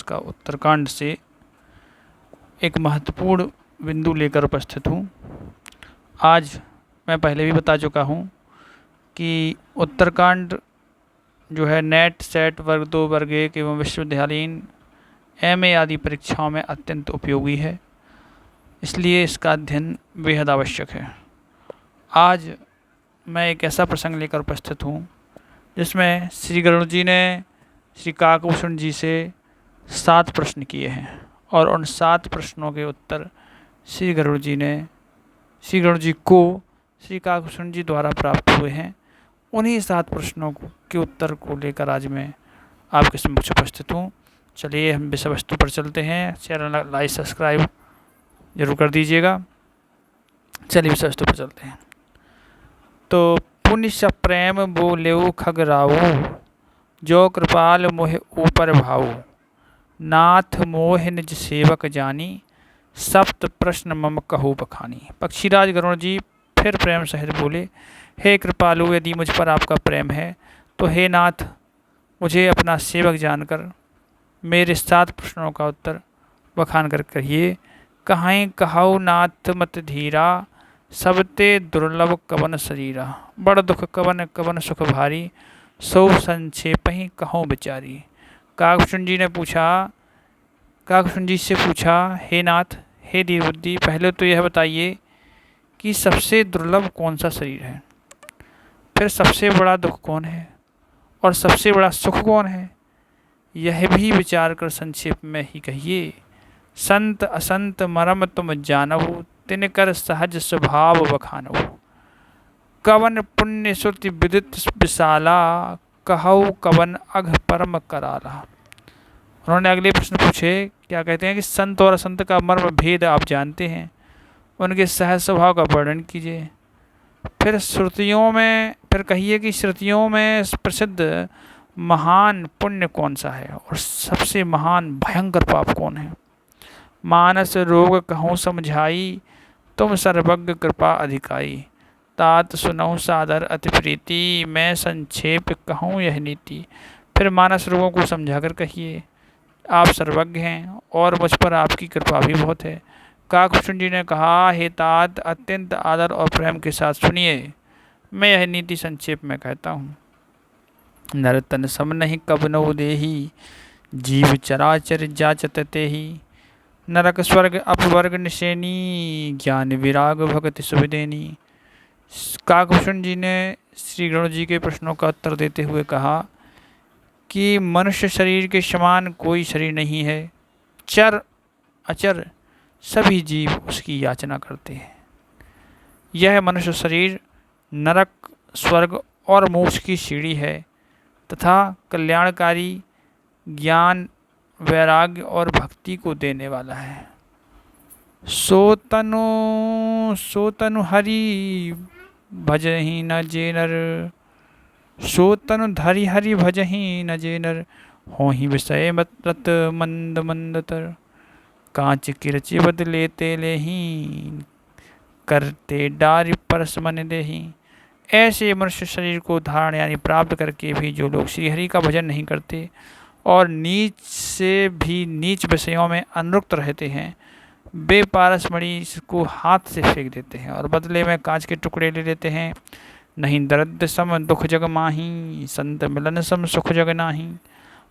का उत्तरकांड से एक महत्वपूर्ण बिंदु लेकर उपस्थित हूँ। आज मैं पहले भी बता चुका हूँ कि उत्तरकांड जो है नेट, सेट, वर्ग 2, वर्ग 1 एवं विश्वविद्यालयीन एमए आदि परीक्षाओं में अत्यंत उपयोगी है, इसलिए इसका अध्ययन बेहद आवश्यक है। आज मैं एक ऐसा प्रसंग लेकर उपस्थित हूँ जिसमें श्री गरुड़ जी ने श्री काकभूषण जी से 7 प्रश्न किए हैं और उन 7 प्रश्नों के उत्तर श्री गरुड़ जी को श्री काकभूषण जी द्वारा प्राप्त हुए हैं। उन्हीं 7 प्रश्नों के उत्तर को लेकर आज मैं आपके समक्ष उपस्थित हूँ। चलिए हम विषय वस्तु पर चलते हैं। चैनल लाइक सब्सक्राइब जरूर कर दीजिएगा। चलिए विषय वस्तु पर चलते हैं। तो पुण्य स प्रेम बोलेऊ खगराऊ, जो कृपाल मोह ऊपर भाऊ, नाथ मोह निज सेवक जानी, सप्त प्रश्न मम कहू बखानी। पक्षीराज गरुड़ जी फिर प्रेम सहित बोले, हे कृपालु, यदि मुझ पर आपका प्रेम है तो हे नाथ, मुझे अपना सेवक जानकर मेरे 7 प्रश्नों का उत्तर बखान कर कहिए। कहाई कहाऊ नाथ मत धीरा, सबते दुर्लभ कवन शरीरा, बड़ दुख कवन कवन सुख भारी, सो संक्षेप ही कहूँ बिचारी। काकभूषण जी से पूछा, हे नाथ, हे दीनबुद्धि, पहले तो यह बताइए कि सबसे दुर्लभ कौन सा शरीर है, फिर सबसे बड़ा दुख कौन है और सबसे बड़ा सुख कौन है, यह भी विचार कर संक्षेप में ही कहिए। संत असंत मरम तुम जानहु, तिनकर सहज स्वभाव बखानहु, कवन पुण्य श्रुति विदित विशाला, कहऊ कवन अघ परम कराला। उन्होंने अगले प्रश्न पूछे, क्या कहते हैं कि संत और असंत का मर्म भेद आप जानते हैं, उनके सहज स्वभाव का वर्णन कीजिए। फिर कहिए कि श्रुतियों में प्रसिद्ध महान पुण्य कौन सा है और सबसे महान भयंकर पाप कौन है। मानस रोग कहूँ समझाई, तुम सर्वज्ञ कृपा अधिकाई, तात सुनहु सादर अति प्रीति, मैं संक्षेप कहूँ यह नीति। फिर मानस रोगों को समझाकर कहिए, आप सर्वज्ञ हैं और मुझ पर आपकी कृपा भी बहुत है। काकभूषण जी ने कहा, हे तात, अत्यंत आदर और प्रेम के साथ सुनिए, मैं यह नीति संक्षेप में कहता हूँ। नर तन सम नहीं कबनऊ देही, जीव चराचर जाचत तेहि, नरक स्वर्ग अपवर्ग निशेनी, ज्ञान विराग भगति सुविदेनी। काकभूषण जी ने श्री गरुड़ जी के प्रश्नों का उत्तर देते हुए कहा कि मनुष्य शरीर के समान कोई शरीर नहीं है, चर अचर सभी जीव उसकी याचना करते हैं। यह मनुष्य शरीर नरक, स्वर्ग और मोक्ष की सीढ़ी है तथा कल्याणकारी ज्ञान, वैराग्य और भक्ति को देने वाला है। सो तनु हरि भजहि न जेनर, सो तनु धरि हरि भजहि न जेनर, होहि विषय रत मंद मंदतर, कांच किरचि बदले ते लेहि, करते डारि परस मन देहि। ऐसे मनुष्य शरीर को धारण यानी प्राप्त करके भी जो लोग श्रीहरि का भजन नहीं करते और नीच से भी नीच विषयों में अनुरक्त रहते हैं, वे पारसमणि को हाथ से फेंक देते हैं और बदले में कांच के टुकड़े ले लेते हैं। नहीं दर्द सम दुख जग माही, संत मिलन सम सुख जग नाही,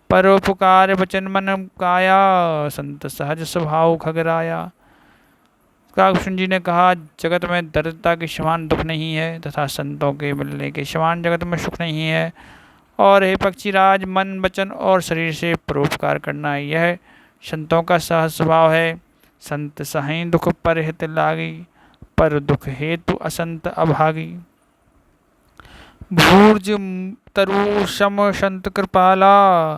परोपकार वचन मन काया, संत सहज स्वभाव खगराया। काकभूषण जी ने कहा, जगत में दरिद्रता के समान दुख नहीं है तथा संतों के मिलने के समान जगत में सुख नहीं है। और हे पक्षीराज, मन, वचन और शरीर से परोपकार करना यह संतों का सहज स्वभाव है। संत सहाय दुख पर हित लागी, पर दुख हेतु असंत अभागी। भूर्ज तरु सम संत कृपाला,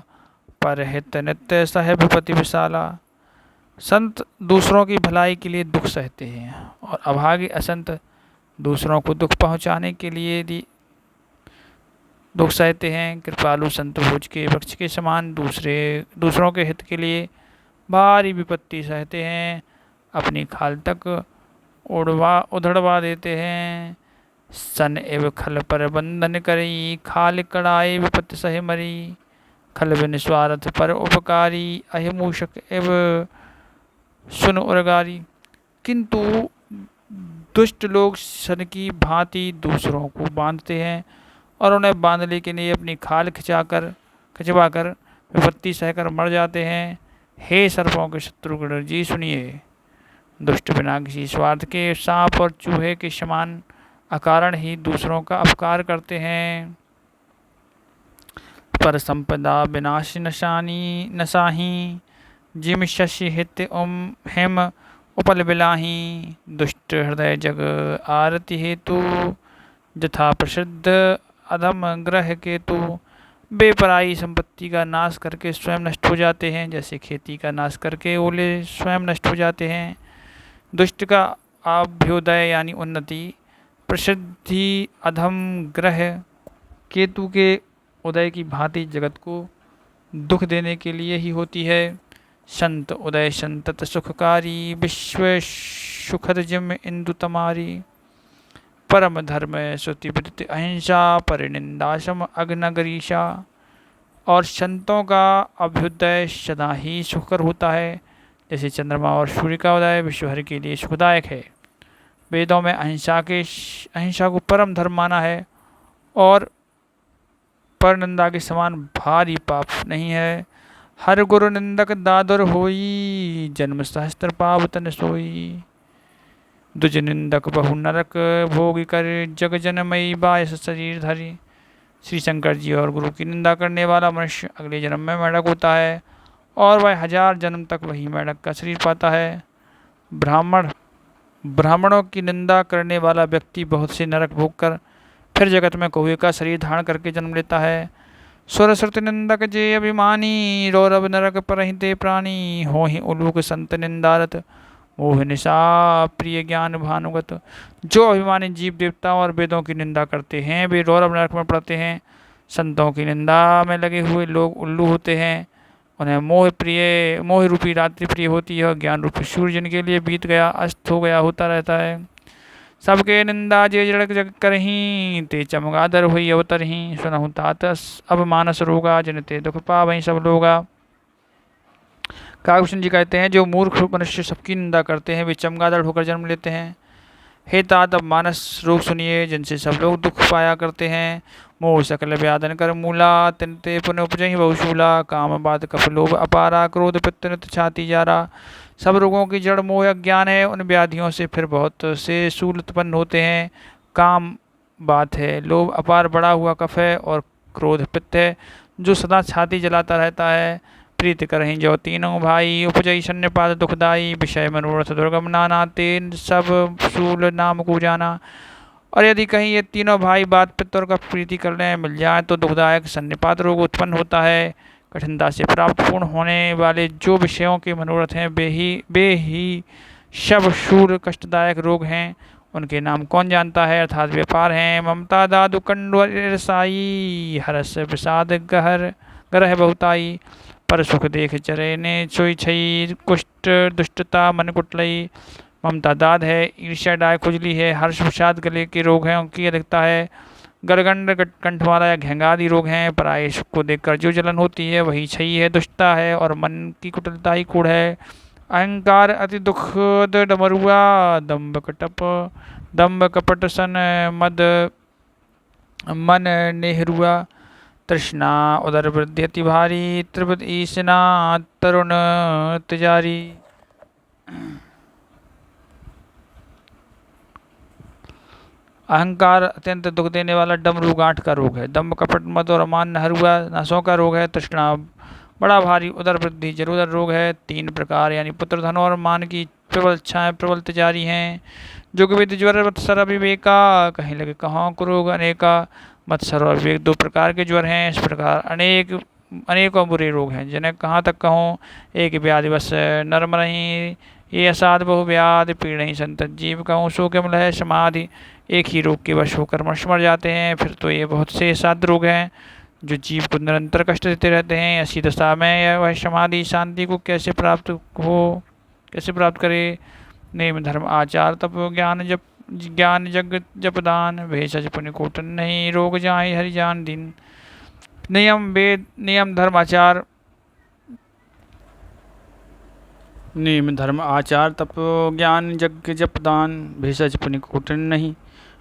पर हित नित्य सह विपति विशाला। संत दूसरों की भलाई के लिए दुख सहते हैं और अभागी असंत दूसरों को दुख पहुंचाने के लिए दुख सहते हैं। कृपालु संत भोज के वृक्ष के समान दूसरों के हित के लिए भारी विपत्ति सहते हैं, अपनी खाल तक उधड़वा देते हैं। सन एव खल पर बंधन करी, खाल कड़ाई विपत्ति सहे मरी। खल बिन स्वार्थ पर उपकारी, अहिमूषक एव सुन उर्गारी। किंतु दुष्ट लोग सन की भांति दूसरों को बांधते हैं और उन्हें बांधने के लिए अपनी खाल खिंचवाकर विपत्ति सहकर मर जाते हैं। हे सर्पों के शत्रुघ्न जी सुनिए, दुष्ट बिना किसी स्वार्थ के सांप और चूहे के समान अकारण ही दूसरों का अपकार करते हैं। पर संपदा विनाश नसाही, जिम शशि हित हेम उपल बिलाही। दुष्ट हृदय जग आरति हेतु, जथा प्रसिद्ध अधम ग्रह केतु। बेपराई संपत्ति का नाश करके स्वयं नष्ट हो जाते हैं, जैसे खेती का नाश करके ओले स्वयं नष्ट हो जाते हैं। दुष्ट का अभ्युदय यानी उन्नति, प्रसिद्धि अधम ग्रह केतु के उदय की भांति जगत को दुख देने के लिए ही होती है। संत उदय संतत सुखकारी, विश्व सुखद जिम इंदु तमारी। परम धर्म श्रुति विदित अहिंसा, परिनिंदाशम अग्नगरीशा। और संतों का अभ्युदय सदा ही सुखकर होता है, जैसे चंद्रमा और सूर्य का उदय विश्वभर के लिए सुखदायक है। वेदों में अहिंसा को परम धर्म माना है और परनिंदा के समान भारी पाप नहीं है। हर गुरु निंदक दादुर होई, जन्म सहस्त्र पावतन सोई। दुज निंदक बहु नरक भोग कर, जग जनमयी बायस शरीर धरी। श्री शंकर जी और गुरु की निंदा करने वाला मनुष्य अगले जन्म में मेढक होता है और वह 1000 जन्म तक वही मेढक का शरीर पाता है। ब्राह्मणों की निंदा करने वाला व्यक्ति बहुत से नरक भोग कर फिर जगत में कौवे का शरीर धारण करके जन्म लेता है। सुर श्रुति निंदक जे अभिमानी, रौरव नरक परहिते प्राणी। हो ही उलूक संत निंदारत, मोह निशा प्रिय ज्ञान भानुगत। जो अभिमानी जीव देवता और वेदों की निंदा करते हैं वे रौरव नरक में पड़ते हैं। संतों की निंदा में लगे हुए लोग उल्लू होते हैं, उन्हें मोह रूपी रात्रि प्रिय होती है और ज्ञान रूपी सूर्य जिनके लिए बीत गया अस्त हो गया होता रहता है। सबके निंदा जे जड़क जग करही, ते चमगादर हुई अवतरही। सुनहु तात अब मानस रोगा, जिनते दुख पावहीं सब लोगा। काकभूषण जी कहते हैं, जो मूर्ख मनुष्य सबकी निंदा करते हैं वे चमगादड़ होकर जन्म लेते हैं। हे तात अब मानस रोग सुनिए, जिनसे सब लोग दुख पाया करते हैं। मोह सकल व्याधन कर मूला, तिनते पुनः उपजहि बहुशूला। काम बात कफ लोभ अपारा, क्रोध पित्त नित छाती जारा। सब रोगों की जड़ मोह अज्ञान है, उन व्याधियों से फिर बहुत से शूल उत्पन्न होते हैं। काम बात है, लोभ अपार बढ़ा हुआ कफ है और क्रोध पित्त है जो सदा छाती जलाता रहता है। प्रीत करहीं जो तीनों भाई, उपजई सन्निपात दुखदाई। विषय मनोरथ दुर्गम नाना, तेन सब शूल नाम को जाना। और यदि कहीं ये तीनों भाई बात पित्त और कफ प्रीति करने मिल जाए तो दुखदायक सन्निपात रोग उत्पन्न होता है। कठिनता से प्राप्त पूर्ण होने वाले जो विषयों के मनोरथ हैं वे ही शव शूल कष्टदायक रोग हैं। उनके नाम कौन जानता है, अर्थात व्यापार हैं। ममता दादु कंड रसाई, हरस विषाद ग्रह बहुताई। पर सुख देख चरे ने सोई छई, कुष्ठ दुष्टता मन कुटलई। ममता दाद है, ईर्ष्या डाय खुजली है, हर्ष विषाद गले के रोग हैं उनकी अधिकता है। गलगंड कंठमाला या घेंगादि रोग हैं। पराये सुख को देखकर जो जलन होती है वही छई है, दुष्टता है और मन की कुटिलता ही कूढ़ है। अहंकार अति दुखद डमरुआ, दम्भ कपट सन मद मन नेहरुआ। तृष्णा उदर वृद्धि अति भारी, त्रिवत ईसना तरुण तिजारी। अहंकार अत्यंत दुख देने वाला डमरू गांठ का रोग है। दम्भ कपट मद और अमान नहरुआ नसों का रोग है। तृष्णा बड़ा भारी, उदर वृद्धि जरूर रोग है। 3 प्रकार यानी पुत्र धन और मान की प्रबल इच्छाएं प्रबल तिजारी हैं। जुगविद ज्वर मत्सर अविवेका, कहीं लगे कहाँ कुरोग अनेका। मत्सर और विवेक 2 प्रकार के ज्वर हैं। इस प्रकार अनेकों बुरे रोग हैं, जिन्हें कहाँ तक कहूँ। एक व्याधि बस नरम रही, ये असाध बहु व्याधि पीड़ही संत जीव कहूँ। सो कमल है समाधि, एक ही रोग के वश होकर मनुष्य मर जाते हैं। फिर तो ये बहुत से साध रोग हैं जो जीव को निरंतर कष्ट देते रहते हैं। ऐसी दशा में वह समाधि शांति को कैसे प्राप्त करे। नेम धर्म आचार तप ज्ञान जग जपदान, भेषज पुण्य कोटन नहीं, रोग जाए हरि जान दिन। नियम वेद नियम धर्म आचार नियम धर्म आचार तप ज्ञान यज्ञ जप दान भेषज पुण्य कूटन नहीं।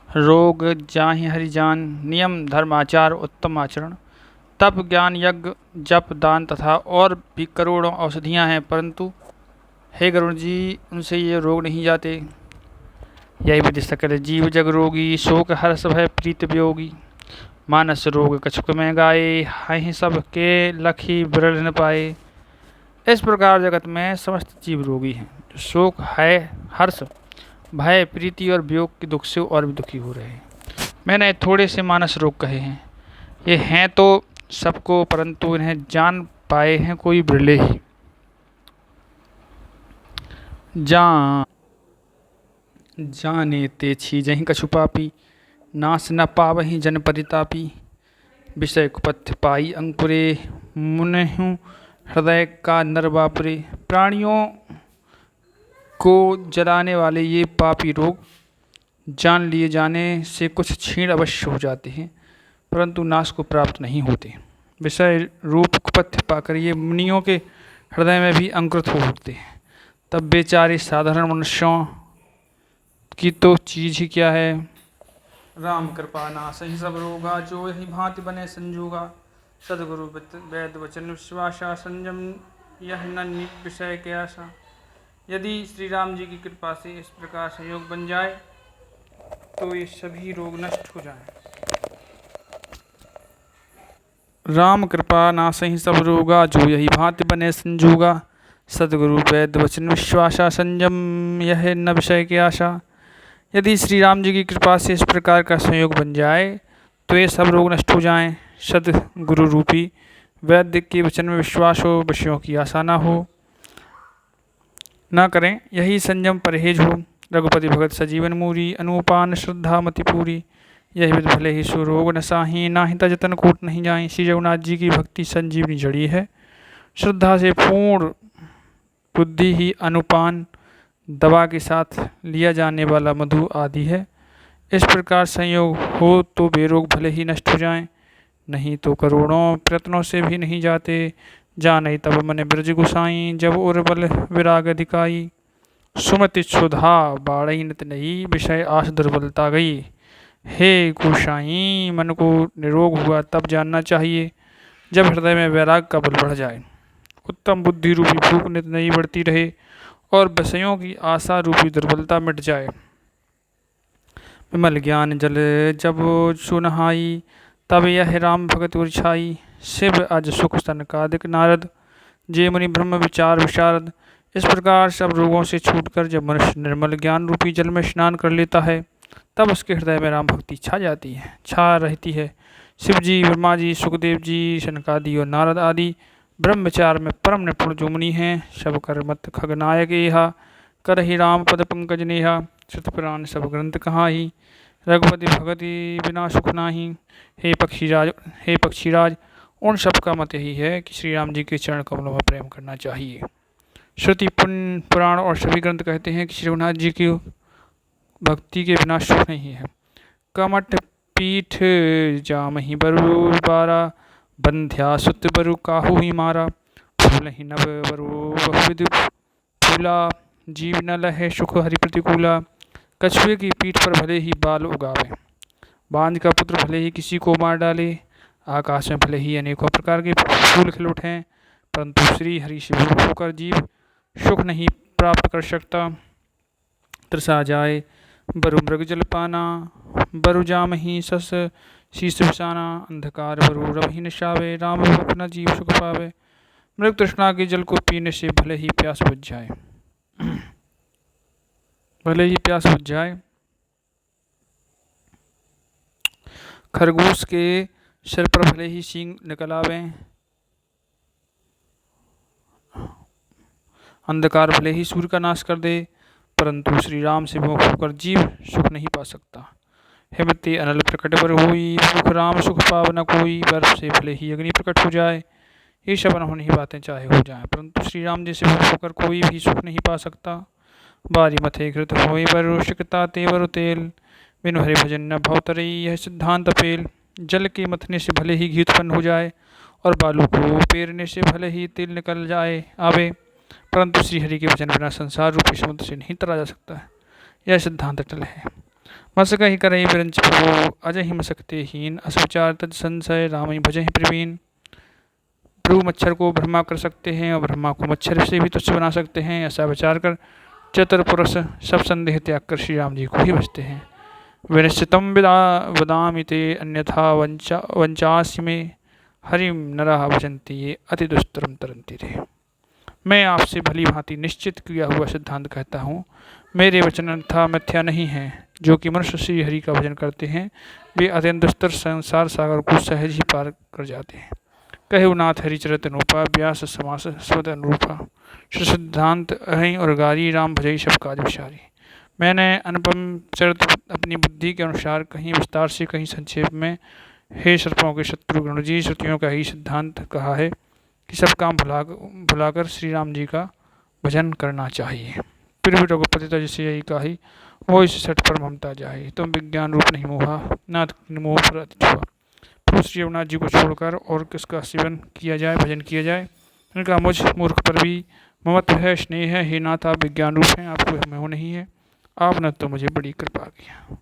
रोग जाहि हरि जान नियम धर्म आचार उत्तम आचरण। तप ज्ञान यज्ञ जप दान तथा और भी करोड़ों औषधियाँ हैं, परंतु हे गरुण जी, उनसे ये रोग नहीं जाते। यही विधि सकल जीव जग रोगी शोक हर्ष भय प्रीत वियोगी। मानस रोग कछुक में गाये हहि सब के लखी बिरल न पाए। इस प्रकार जगत में समस्त जीव रोगी हैं, जो शोक है हर्ष भय प्रीति और वियोग के दुख से और भी दुखी हो रहे हैं। मैंने थोड़े से मानस रोग कहे हैं, ये हैं तो सबको, परंतु इन्हें जान पाए हैं कोई बिरले ही। जाने ते छी जहीं कछु पापी नाश न पावहीं जन परितापी। विषय कुपथ्य पाई अंकुरे मुनहु हृदय का नर बापरे। प्राणियों को जलाने वाले ये पापी रोग जान लिए जाने से कुछ क्षीण अवश्य हो जाते हैं, परंतु नाश को प्राप्त नहीं होते। विषय रूप कुपथ्य पाकर ये मुनियों के हृदय में भी अंकुरित हो उठते हैं। तब बेचारे साधारण मनुष्यों की तो चीज ही क्या है। राम कृपा नासहि सब रोगा जो यही भांति बने संजोगा। सदगुरु वेद वचन विश्वासा संयम यह न विषय के आशा। यदि श्री राम जी की कृपा से इस प्रकार संयोग बन जाए तो ये सभी रोग नष्ट हो जाएं। राम कृपा नासहि सब रोगा जो यही भांति बने संजोगा। सदगुरु वेद वचन विश्वासा संयम यह न विषय की आशा। यदि श्री राम जी की कृपा से इस प्रकार का संयोग बन जाए तो ये सब रोग नष्ट हो जाएं। सदगुरु रूपी वैद्य के वचन में विश्वास हो, विषयों की आशा ना हो, ना करें, यही संयम परहेज हो। रघुपति भगत सजीवन मूरी अनुपान श्रद्धा मति पूरी। यही विध भले ही सुरोग न साही नाही तजतन कोट नहीं जाए। श्री जगन्नाथ जी की भक्ति संजीवनी जड़ी है। श्रद्धा से पूर्ण बुद्धि ही अनुपान दवा के साथ लिया जाने वाला मधु आदि है। इस प्रकार संयोग हो तो बेरोग भले ही नष्ट हो जाएं, नहीं तो करोड़ों प्रयत्नों से भी नहीं जाते। जाने तब मन ब्रज गुसाई जब उर्बल विराग अधिकाई। सुमति सुधा बाढ़ई नित नई विषय आश दुर्बलता गई। हे गोसाई, मन को निरोग हुआ तब जानना चाहिए जब हृदय में वैराग का बल बढ़ जाए, उत्तम बुद्धि रूपी भूख नित नई बढ़ती रहे और विषयों की आशा रूपी दुर्बलता मिट जाए। विमल ज्ञान जल जब सुनहाई तब यह राम भगत उछाई। शिव अज सुख सनकादिक नारद जे मुनि ब्रह्म विचार विशारद। इस प्रकार सब रोगों से छूटकर जब मनुष्य निर्मल ज्ञान रूपी जल में स्नान कर लेता है तब उसके हृदय में राम भक्ति छा रहती है। शिव जी, ब्रह्मा जी, सुखदेव जी, सनकादि और नारद आदि ब्रह्मचार में परम निपुण जो मुनि हैं, सब कर मत खगनायक एहा। कर ही राम पद पंकज नेहा। श्रुत पुराण सब ग्रंथ कहाही। रघुपति भगति बिना सुख नाही। हे पक्षीराज, उन सब का मत यही है कि श्री राम जी के चरण कमलों में प्रेम करना चाहिए। श्रुति पुराण और सभी ग्रंथ कहते हैं कि श्री रघुनाथ जी की भक्ति के बिना सुख नहीं है। कमठ पीठ जामहि बरु बारा बंध्या सुत बरु काहू ही मारा। फूल ही नव बरु बहुविध फूला जीव न लहे सुख हरि प्रतिकूला। कछुए की पीठ पर भले ही बाल उगावे, बांझ का पुत्र भले ही किसी को मार डाले, आकाश में भले ही अनेकों प्रकार के फूल खिल उठें, परंतु श्री हरि से विमुख होकर जीव सुख नहीं प्राप्त कर सकता। तृषा जाए बरु मृग जल पाना, बरु जाम ही सस शीस बिसाना। अंधकार बरु रव ही निशावे, राम अपना जीव सुख पावे। मृग तृष्णा के जल को पीने से भले ही प्यास बुझ जाए, खरगोश के सिर पर भले ही सींग निकल आवें, अंधकार भले ही सूर्य का नाश कर दे, परंतु श्री राम से विमुख होकर जीव सुख नहीं पा सकता। हिमते अनल प्रकट पर होई, सुख राम सुख पाव न कोई। बर्फ से भले ही अग्नि प्रकट हो जाए, ये सब अनहोनी बातें चाहे हो जाएं, परंतु श्री राम जी से विमुख होकर कोई भी सुख नहीं पा सकता। बारी मथे घृत होई बरु सिकता तेवरु तेल, बिनु हरि भजन न भवतरई यह सिद्धांत पेल। जल के मथने से भले ही घी उत्पन्न हो जाए और बालू को पेरने से भले ही तेल निकल जाए आवे, परंतु श्रीहरि के वचन बिना संसार रूपी समुद्र से नहीं तरा जा सकता है। यह सिद्धांत अटल है। मसक ही करही विरंच प्रभु, अजहि मसकते हीन, असुचार तज संशय, राम ही भजहि प्रवीण। प्रभु मच्छर को ब्रह्मा कर सकते हैं और ब्रह्मा को मच्छर से भी तुच्छ बना सकते हैं, ऐसा विचार कर चतुर पुरुष सब संदेह त्याग कर श्री राम जी को ही भजते हैं। विनिश्चितम वदामि ते अन्यथा वंचास्य में, हरिम नरः भजन्ति ये अति दुष्तरम तरंति रे। मैं आपसे भली भांति निश्चित किया हुआ सिद्धांत कहता हूँ, मेरे वचन अन्यथा मिथ्या नहीं है। जो कि मनुष्य श्री हरि का भजन करते हैं वे अत्यंत दुस्तर संसार सागर को सहज ही पार कर जाते हैं। कहे नाथ हरिचरित अनुपा, व्यास समास स्वद अनुरूपा, श्री सिद्धांत अहि और गारी, राम भजई सब काज विचारी। मैंने अनुपम चरित अपनी बुद्धि के अनुसार कहीं विस्तार से कहीं संक्षेप में हे सर्पों के शत्रुघ्न जी श्रुतियों का ही सिद्धांत कहा है कि सब काम भुलाकर श्री राम जी का भजन करना चाहिए। फिर भी रघुपति तो जैसे यही कही, वो इस सठ पर ममता जाए, तुम विज्ञान रूप नहीं मोहा, नाथ मोह पर अति छुआ। फिर श्री रघुनाथ जी को छोड़कर और किसका सेवन किया जाए, भजन किया जाए। इनका मुझ मूर्ख पर भी ममत्व है, स्नेह है। हे नाथ आप विज्ञान रूप हैं, आपको मोह नहीं है, आपने तो मुझे बड़ी कृपा की।